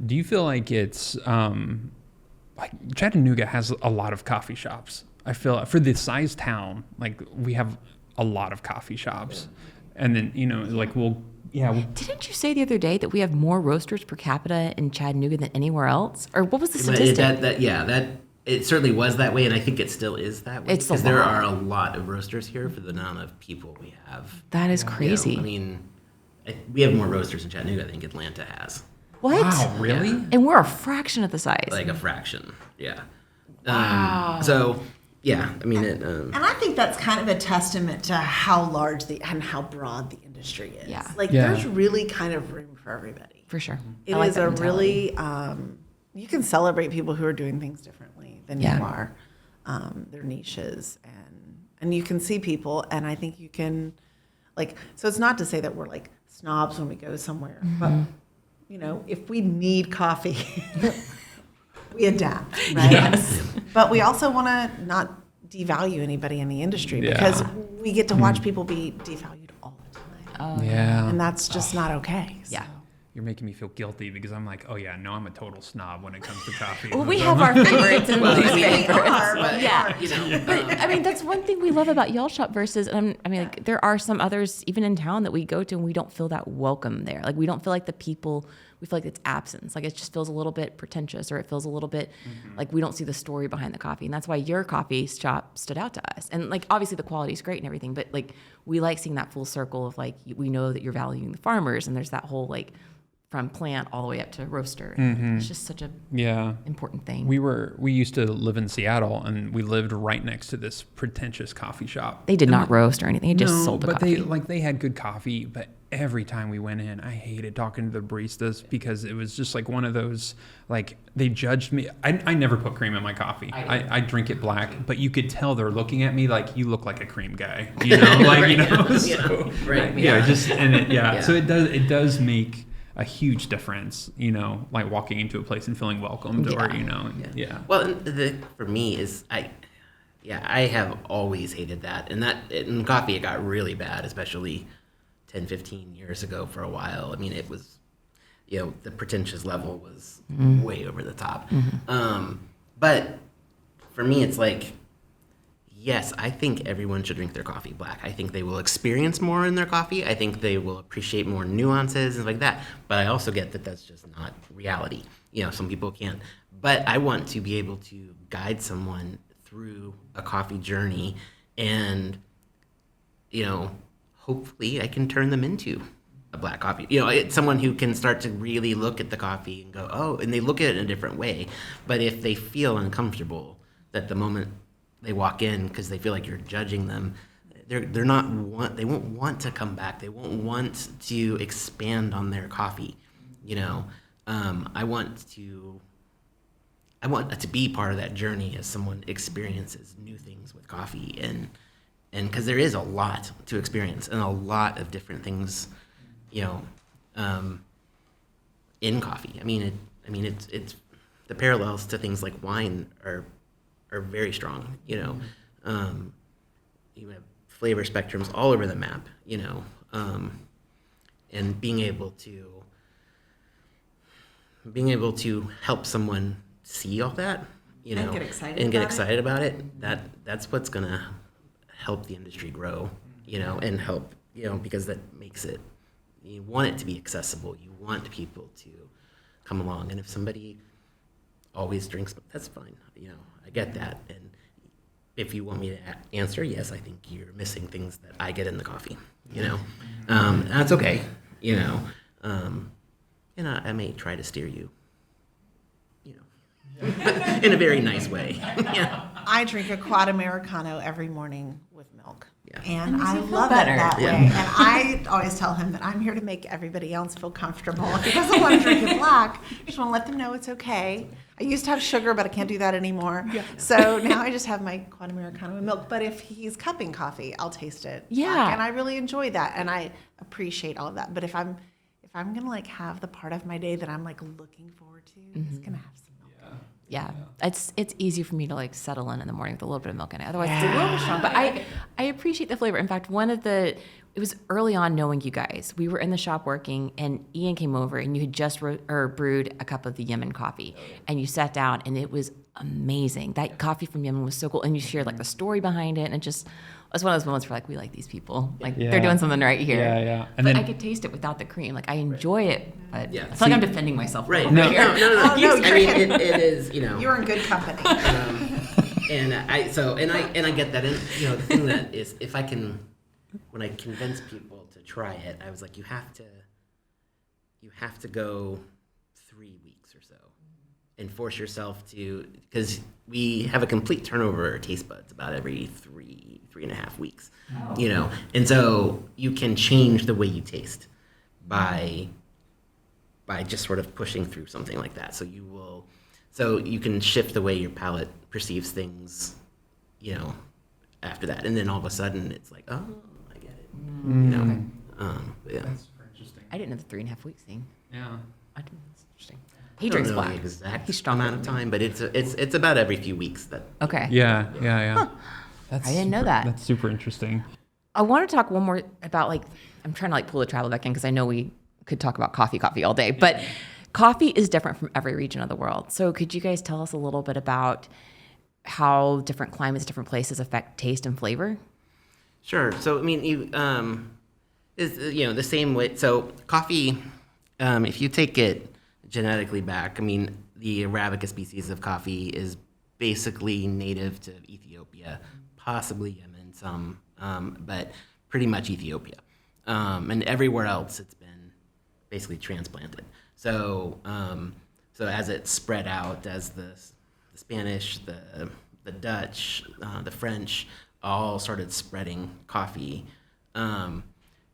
Do you feel like it's like Chattanooga has a lot of coffee shops? I feel for the size town, like we have a lot of coffee shops, and then Didn't you say the other day that we have more roasters per capita in Chattanooga than anywhere else? Or what was the statistic? It certainly was that way, and I think it still is that way. It's a because there lot. are a lot of roasters here for the amount of people we have. That is crazy. I mean, we have more roasters in Chattanooga than Atlanta has. What? wow, really? Yeah. And we're a fraction of the size. Like a fraction. Yeah. Wow. So, yeah, I mean it. And I think that's kind of a testament to how large and how broad the industry is. Yeah. There's really kind of room for everybody. For sure. It I like is that a mentality. really, you can celebrate people who are doing things differently than Yeah. you are, their niches, and you can see people, and I think you can, so it's not to say that we're like snobs when we go somewhere, but, if we need coffee, we adapt, right? Yes. But we also want to not devalue anybody in the industry Yeah. because we get to watch people be devalued all the time. Yeah. And that's just not okay. Yeah. You're making me feel guilty because I'm like, oh yeah, no, I'm a total snob when it comes to coffee. Well, we have our favorites and Well, least I mean, favorites. but, Yeah. you know, But I mean, that's one thing we love about y'all shop versus, like, there are some others even in town that we go to and we don't feel that welcome there. Like, we don't feel like we feel like it's absence. Like, it just feels a little bit pretentious, or it feels a little bit like we don't see the story behind the coffee. And that's why your coffee shop stood out to us. And like, obviously the quality is great and everything, but like, we like seeing that full circle of like, we know that you're valuing the farmers, and there's that whole like, from plant all the way up to roaster. It's just such a Yeah. important thing. We used to live in Seattle, and we lived right next to this pretentious coffee shop. They did not roast or anything. They just sold the but coffee. they had good coffee, but every time we went in, I hated talking to the baristas because it was just like one of those, like, they judged me. I never put cream in my coffee. I drink it black, but you could tell they're looking at me like, you look like a cream guy, you know, like, Right. you know, Yeah. so, Right. yeah, just, and it, Yeah. so it does make a huge difference, you know, like walking into a place and feeling welcomed, or, you know, Well, and for me is I have always hated that. And that in coffee, it got really bad, especially 10, 15 years ago for a while. I mean, it was, the pretentious level was way over the top. But for me, it's like, yes, I think everyone should drink their coffee black. I think they will experience more in their coffee. I think they will appreciate more nuances and like that. But I also get that that's just not reality. Some people can't. But I want to be able to guide someone through a coffee journey, and, hopefully I can turn them into a black coffee. It's someone who can start to really look at the coffee and go, oh, and they look at it in a different way. But if they feel uncomfortable that the moment they walk in because they feel like you're judging them, they won't want to come back. They won't want to expand on their coffee. I want to be part of that journey as someone experiences new things with coffee, and because there is a lot to experience and a lot of different things, in coffee. It's the parallels to things like wine are very strong. You have flavor spectrums all over the map. And being able to help someone see all that, And get excited about it. That's what's gonna help the industry grow, and help, because that makes it. You want it to be accessible. You want people to come along, and if somebody always drinks, that's fine. I get that. And if you want me to answer, yes, I think you're missing things that I get in the coffee. That's okay. I may try to steer you. In a very nice way. Yeah. I drink a quad Americano every morning with milk. Yeah. And makes I you feel love better. it that Yeah. way. And I always tell him that I'm here to make everybody else feel comfortable. If he doesn't want to drink it black, I just want to let them know it's okay. I used to have sugar, but I can't do that anymore. Yeah. So now I just have my quad Americano with milk. But if he's cupping coffee, I'll taste it. Yeah. black. And I really enjoy that. And I appreciate all of that. But if I'm going to like have the part of my day that I'm like looking forward to, it's going to have some milk. Yeah, it's easy for me to like settle in the morning with a little bit of milk in it. Otherwise, it's a little bit strong. But I appreciate the flavor. In fact, it was early on knowing you guys. We were in the shop working, and Ian came over, and you had just brewed a cup of the Yemen coffee, and you sat down, and it was amazing. That coffee from Yemen was so cool, and you shared like the story behind it, and it was one of those moments where like we like these people, like they're doing something right here. Yeah. And then I could taste it without the cream. Like I enjoy it, but Yeah. I feel like I'm defending myself. Right. over No. here. Oh, no, it is. You're in good company. And I get that. And the thing that is, when I convince people to try it, I was like, you have to go 3 weeks or so, and force yourself to, because we have a complete turnover of our taste buds about every 3.5 weeks, and so you can change the way you taste by just sort of pushing through something like that. So you can shift the way your palate perceives things, after that, and then all of a sudden it's like, oh, I get it, Yeah. That's super interesting. I didn't know the 3.5 weeks thing. Yeah. I didn't. That's interesting. He I don't drinks know black. the exact He's stronger amount of than me. time, but it's about every few weeks that. Okay. Yeah. That's I didn't know super- that. That's super interesting. I want to talk one more about I'm trying to pull the travel back in because I know we could talk about coffee all day, but coffee is different from every region of the world. So could you guys tell us a little bit about how different climates, different places affect taste and flavor? Sure. So I mean, is the same way. So coffee, if you take it genetically back, I mean, the Arabica species of coffee is basically native to Ethiopia, possibly Yemen, some, but pretty much Ethiopia, and everywhere else it's been basically transplanted. So as it spread out, as the Spanish, the Dutch, the French all started spreading coffee, and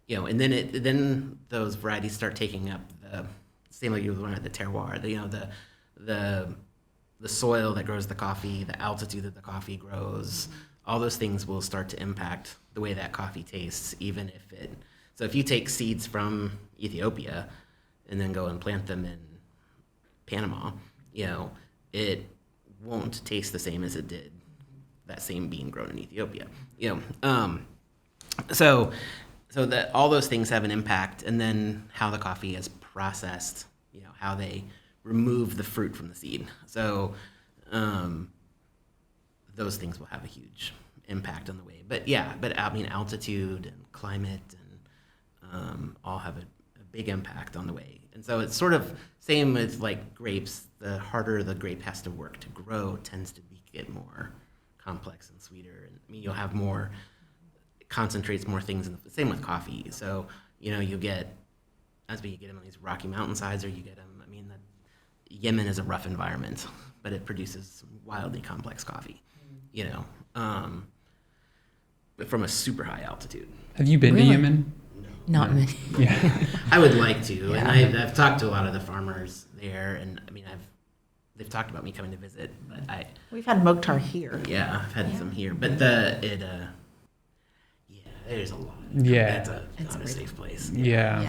then those varieties start taking up the same like you learned at the terroir, the soil that grows the coffee, the altitude that the coffee grows, all those things will start to impact the way that coffee tastes, even if it. So if you take seeds from Ethiopia and then go and plant them in Panama, it won't taste the same as it did that same bean grown in Ethiopia. So that all those things have an impact, and then how the coffee is processed, how they remove the fruit from the seed. So those things will have a huge impact on the way. But I mean, altitude and climate and all have a big impact on the way. And so it's sort of same with like grapes. The harder the grape has to work to grow tends to get more complex and sweeter. And I mean, you'll have more concentrates, more things. Same with coffee. So you get as we get them on these rocky mountainsides, or you get them. I mean, Yemen is a rough environment, but it produces wildly complex coffee. But from a super high altitude. Have you been Really? to Yemen? Not many. Yeah. I would like to, and I've talked to a lot of the farmers there, and I mean, they've talked about me coming to visit, but We've had Mokhtar here. I've had some here, but there's a lot. Yeah. It's not a safe place. Yeah.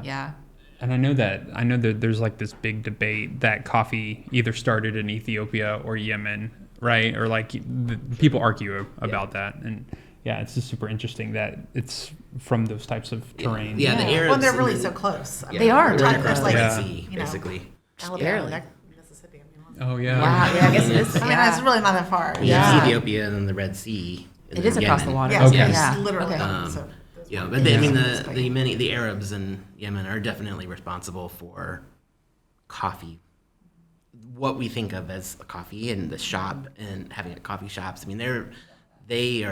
Yeah. And I know that there's like this big debate that coffee either started in Ethiopia or Yemen, right? Or people argue about that. And yeah, it's just super interesting that it's from those types of terrain. Yeah, the Arabs. Well, they're really so close. I mean, They are right really across close. the Yeah. Red Sea, basically. Alabama, Barely. Mississippi. Oh yeah. Wow. Yeah, I guess it is. I mean, it's really not that far. Yeah. It's Ethiopia and then the Red Sea. And It then is across the Yemen. water. Yes, Okay. yes, Yeah. literally. Okay. So But I mean, the Arabs in Yemen are definitely responsible for coffee. What we think of as coffee and the shop and having coffee shops. I mean, they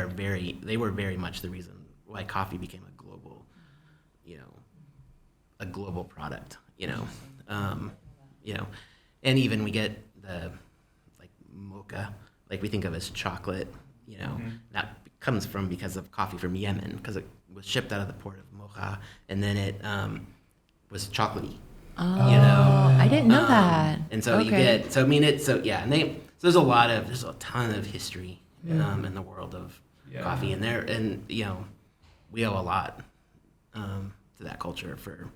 were very much the reason why coffee became a global product. And even we get the mocha, we think of as chocolate. That comes because of coffee from Yemen, because it was shipped out of the port of Mocha, and then it was chocolatey. Oh, I didn't know that. And so Okay. and there's a ton of history in the world of coffee, and we owe a lot to that culture for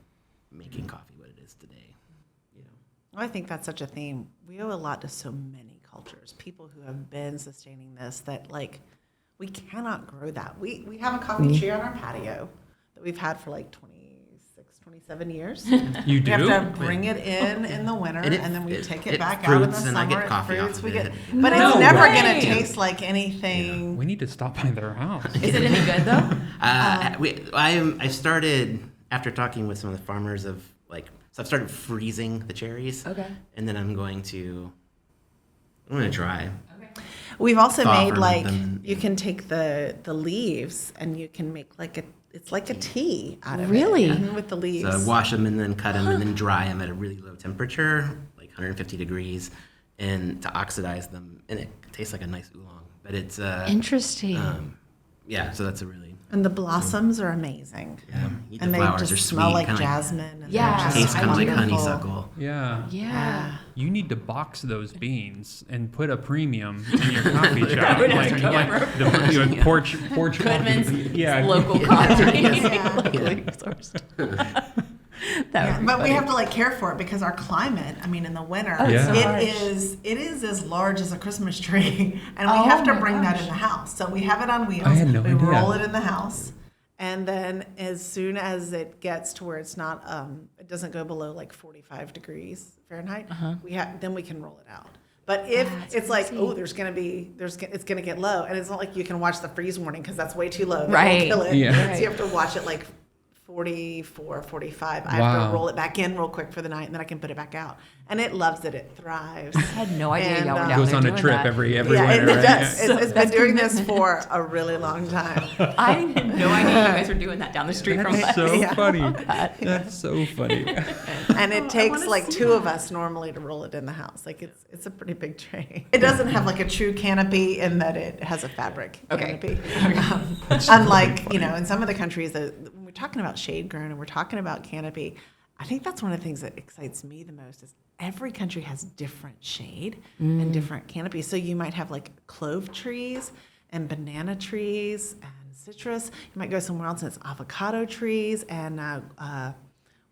making coffee what it is today. I think that's such a theme. We owe a lot to so many cultures, people who have been sustaining this, that we cannot grow that. We have a coffee tree on our patio that we've had for 26, 27 years. You We have do? to bring it in the winter, and then we take it back out in the fruits, and I summer. get coffee off Fruits, of we get, it. but No it's never way. going to taste like anything. We need to stop by their house. Is it any good though? I started after talking with some of the farmers so I've started freezing the cherries. Okay. And then I'm going to try. We've also Thaw made ferment them. you can take the leaves and you can make it's like a tea out of Really? it. Mhm, with the leaves. So I wash them and then cut them and then dry them at a really low temperature, 150 degrees, and to oxidize them, and it tastes like a nice oolong. But it's Interesting. so that's a really And the blossoms are amazing. the And they flowers just are smell sweet, like kinda jasmine. And Yeah, they're just tastes kind of like wonderful. honeysuckle. Yeah. yeah. You need to box those beans and put a premium in your coffee shop. Porch Goodman's coffee. Yeah. local coffee. Yeah. Locally sourced. Yeah, but we have to like care for it because our climate, I mean, in the winter, Oh, it's so it harsh. is as large as a Christmas tree, and we Oh have to my bring that gosh. in the house. So we have it on wheels. I had no we idea. roll it in the house, and then as soon as it gets to where it's not, it doesn't go below like 45 degrees Fahrenheit, then we can roll it out. But if That's it's like, crazy. oh, it's gonna get low, and it's not like you can watch the freeze warning because that's way too low. That Right. will kill it. Yeah. So you have to watch it like 44, 45. I have Wow. to roll it back in real quick for the night, and then I can put it back out. And it loves it. It thrives. I had no idea And, y'all were uh, down Goes there on a doing trip that. every Yeah, winter, it right? does. Yeah. It's been That's doing this commitment. for a really long time. I had no idea you guys were doing that down the street from us. That's so Yeah. funny. That's so funny. And it takes wanna like see two of us normally to roll it in the house. Like it's a pretty big tray. It doesn't have like a true canopy in that it has a fabric Okay. canopy. Unlike, in some of the countries that when we're talking about shade grown and we're talking about canopy, I think that's one of the things that excites me the most is every country has different shade and different canopies. So you might have like clove trees and banana trees and citrus. You might go somewhere else and it's avocado trees and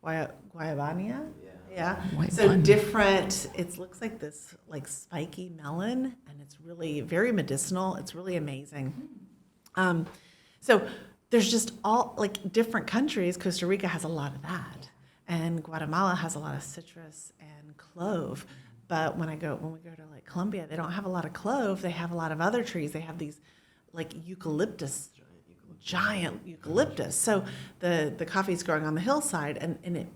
guayabania. Yeah. So Guayabania. different. It looks like this like spiky melon, and it's really very medicinal. It's really amazing. So there's just all like different countries. Costa Rica has a lot of that, and Guatemala has a lot of citrus and clove. But when we go to like Colombia, they don't have a lot of clove. They have a lot of other trees. They have these like eucalyptus, giant eucalyptus. So the coffee's growing on the hillside, and it,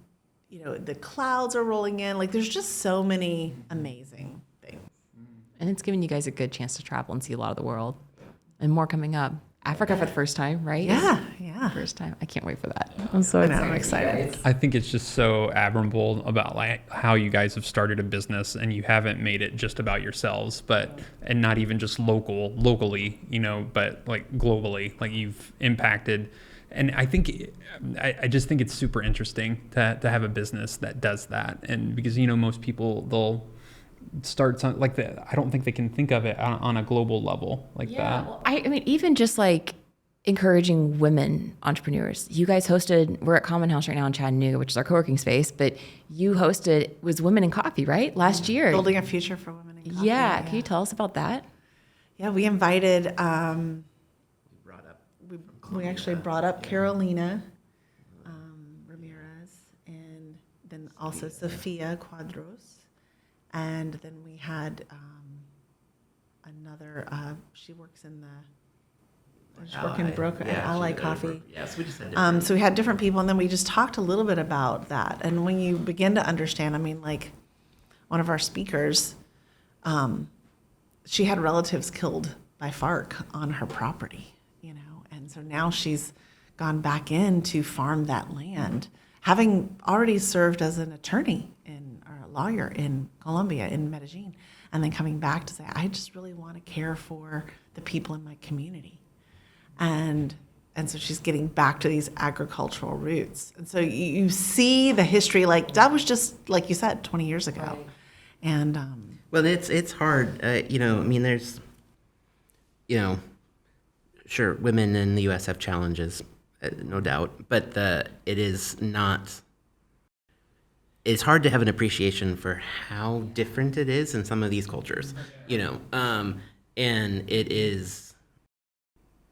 the clouds are rolling in. Like there's just so many amazing things. And it's giving you guys a good chance to travel and see a lot of the world. And more coming up. Africa for the first time, right? Yeah. First time. I can't wait for that. I'm so I know, excited. I'm excited. I think it's just so admirable about like how you guys have started a business and you haven't made it just about yourselves, and not even just locally, but like globally, like you've impacted. And I think, I just think it's super interesting to have a business that does that. And because, most people, they'll start some, like I don't think they can think of it on a global level like that. Well, I mean, even just like encouraging women entrepreneurs. You guys we're at Common House right now in Chattanooga, which is our co-working space, but you was Women in Coffee, right? Last year. Building a future for women in coffee. Yeah. Can you tell us about that? Yeah, we invited. Brought up. We actually brought up Carolina Ramirez, and then also Sophia Cuadros, and then we had another. She works in she's working broker at Ally Coffee. Yes, we just had So we had different people, and then we just talked a little bit about that. And when you begin to understand, I mean, like one of our speakers, she had relatives killed by FARC on her property, and so now she's gone back in to farm that land, having already served as an attorney or a lawyer in Colombia, in Medellin, and then coming back to say, I just really want to care for the people in my community. And so she's getting back to these agricultural roots. And so you see the history, like that was just, like you said, 20 years ago. Right. And well, it's hard. I mean, there's, sure, women in the U.S. have challenges, no doubt, but it's hard to have an appreciation for how different it is in some of these cultures, and it is.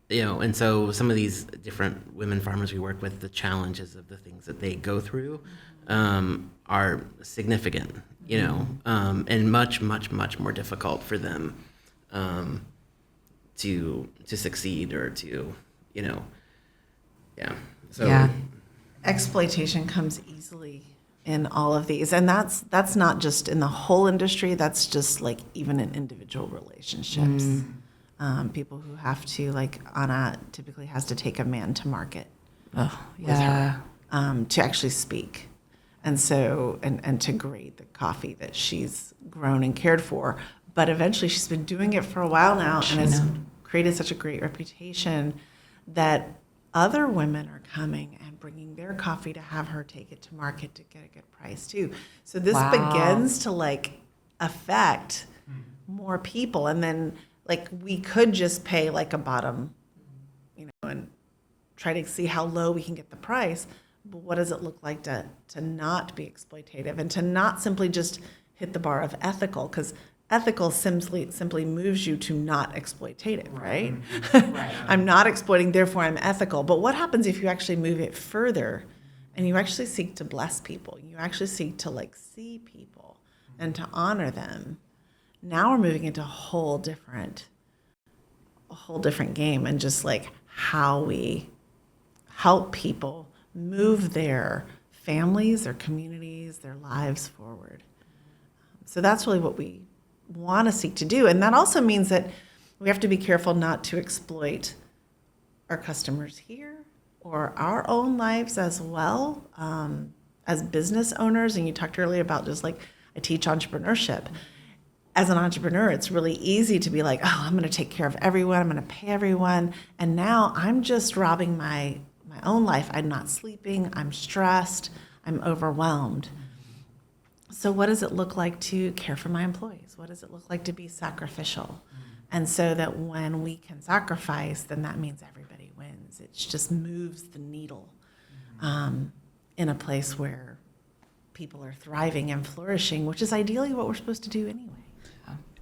And so some of these different women farmers we work with, the challenges of the things that they go through are significant, and much, much, much more difficult for them to succeed or to, yeah. So Yeah. exploitation comes easily in all of these, and that's not just in the whole industry. That's just like even in individual relationships. People who have to, like Anna typically has to take a man to market with her to actually speak. And so, and to grade the coffee that she's grown and cared for. But eventually she's been doing it for a while now and has created such a great reputation that other women are coming and bringing their coffee to have her take it to market to get a good price too. So this begins to like affect more people. And then like we could just pay like a bottom, and try to see how low we can get the price. what does it look like to not be exploitative and to not simply just hit the bar of ethical, because ethical simply moves you to not exploitative, right? I'm not exploiting, therefore I'm ethical. But what happens if you actually move it further and you actually seek to bless people? You actually seek to like see people and to honor them. Now we're moving into a whole different game, and just like how we help people move their families, their communities, their lives forward. So that's really what we want to seek to do. And that also means that we have to be careful not to exploit our customers here or our own lives as well, as business owners. And you talked earlier about just like, I teach entrepreneurship. As an entrepreneur, it's really easy to be like, oh, I'm going to take care of everyone. I'm going to pay everyone. And now I'm just robbing my own life. I'm not sleeping. I'm stressed. I'm overwhelmed. So what does it look like to care for my employees? What does it look like to be sacrificial? And so that when we can sacrifice, then that means everybody wins. It just moves the needle in a place where people are thriving and flourishing, which is ideally what we're supposed to do anyway.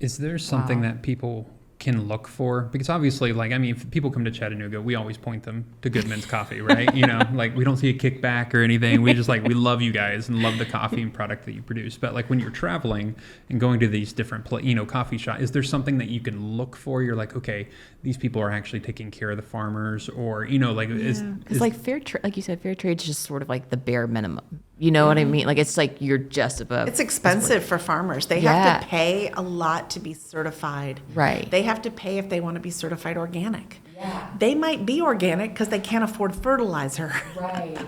Is there something that people can look for? Because obviously, like, I mean, if people come to Chattanooga, we always point them to Goodman's Coffee, right? You know, like, we don't see a kickback or anything. We just, like, we love you guys and love the coffee and product that you produce. But, like, when you're traveling and going to these different, coffee shops, is there something that you can look for? You're like, okay, these people are actually taking care of the farmers, or, like, it's like fair trade, like you said, fair trade is just sort of like the bare minimum. You know what I mean? Like, it's like you're just above. It's expensive for farmers. They have to pay a lot to be certified. Right. They have to pay if they want to be certified organic. Yeah. They might be organic because they can't afford fertilizer. Right.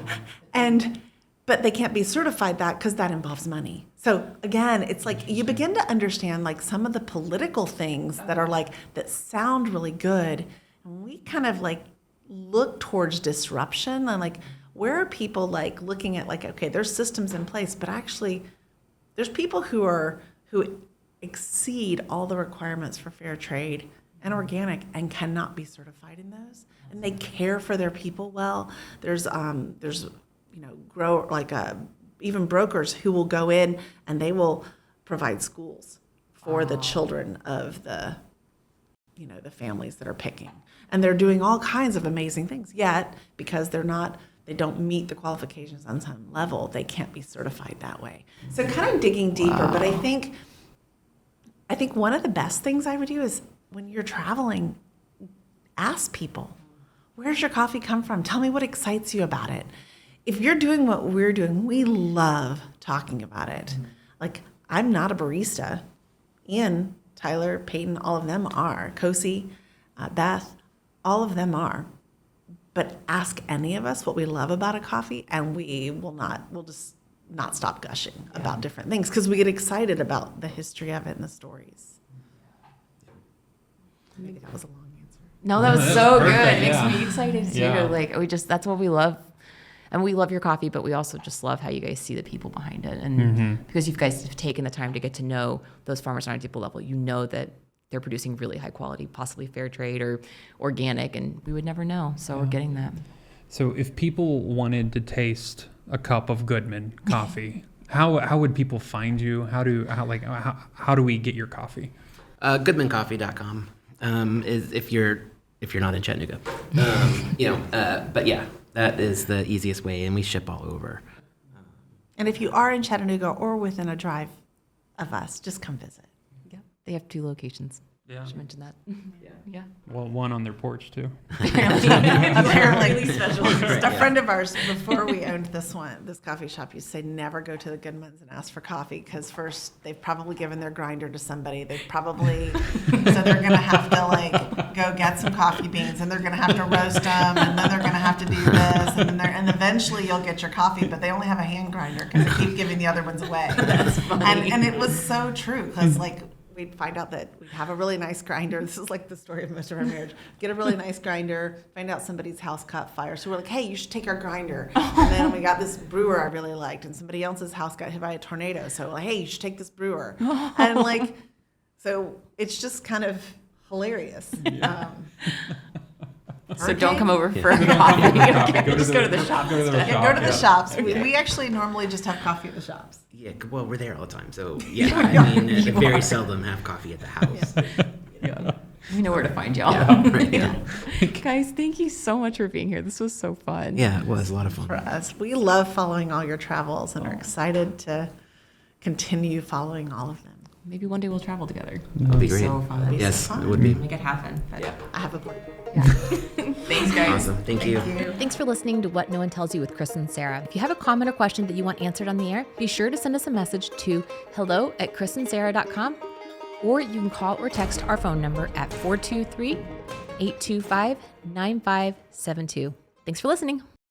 But they can't be certified that because that involves money. So again, it's like you begin to understand like some of the political things that are like, that sound really good. And we kind of like look towards disruption and like, where are people like looking at like, okay, there's systems in place, but actually there's people who exceed all the requirements for fair trade and organic and cannot be certified in those. And they care for their people well. There's even brokers who will go in and they will provide schools for the children of the families that are picking. And they're doing all kinds of amazing things. Yet, because they don't meet the qualifications on some level, they can't be certified that way. So kind of digging deeper, but I think one of the best things I would do is when you're traveling, ask people, where's your coffee come from? Tell me what excites you about it. If you're doing what we're doing, we love talking about it. Like, I'm not a barista. Ian, Tyler, Peyton, all of them are. Kosi, Beth, all of them are. But ask any of us what we love about a coffee, and we'll just not stop gushing about different things because we get excited about the history of it and the stories. Maybe that was a long answer. No, that was so good. It makes Yeah. me excited too. Yeah. Like, that's what we love. And we love your coffee, but we also just love how you guys see the people behind it. And because you guys have taken the time to get to know those farmers on a deeper level, you know that they're producing really high quality, possibly fair trade or organic, and we would never know. So we're getting that. So if people wanted to taste a cup of Goodman coffee, how would people find you? How do we get your coffee? GoodmanCoffee.com is if you're not in Chattanooga, but yeah, that is the easiest way, and we ship all over. And if you are in Chattanooga or within a drive of us, just come visit. Yeah, they have 2 locations. Yeah. I should mention that. Yeah. Well, one on their porch too. Apparently, just a friend of ours, before we owned this coffee shop, used to say never go to the Goodmans and ask for coffee because first they've probably given their grinder to somebody. So they're gonna have to like go get some coffee beans and they're gonna have to roast them and then they're gonna have to do this and eventually you'll get your coffee, but they only have a hand grinder because they keep giving the other ones away. That's funny. And it was so true because like. We'd find out that we have a really nice grinder. This is like the story of most of our marriage. Get a really nice grinder, find out somebody's house caught fire. So we're like, hey, you should take our grinder. And then we got this brewer I really liked, and somebody else's house got hit by a tornado. So we're like, hey, you should take this brewer. And like, so it's just kind of hilarious. So don't come over for Don't come coffee. over for coffee. Okay, just go to the shop go to the instead. shop. Go to the Yeah. shops. We actually normally just have coffee at the shops. Yeah, well, we're there all the time, so yeah. I mean, very seldom have coffee at the house. Yeah. We know where to find y'all. Right, yeah. Guys, thank you so much for being here. This was so fun. Yeah, it was a lot of fun. For us, we love following all your travels and are excited to continue following all of them. Maybe one day we'll travel together. That'd be great. So fun. Yes, fun. it would be. Make it happen. But I have a plan. Thanks, guys. Awesome. Thank you. Thanks for listening to What No One Tells You with Chris and Sarah. If you have a comment or question that you want answered on the air, be sure to send us a message to hello@chrisandsarah.com, or you can call or text our phone number at 423-825-9572. Thanks for listening.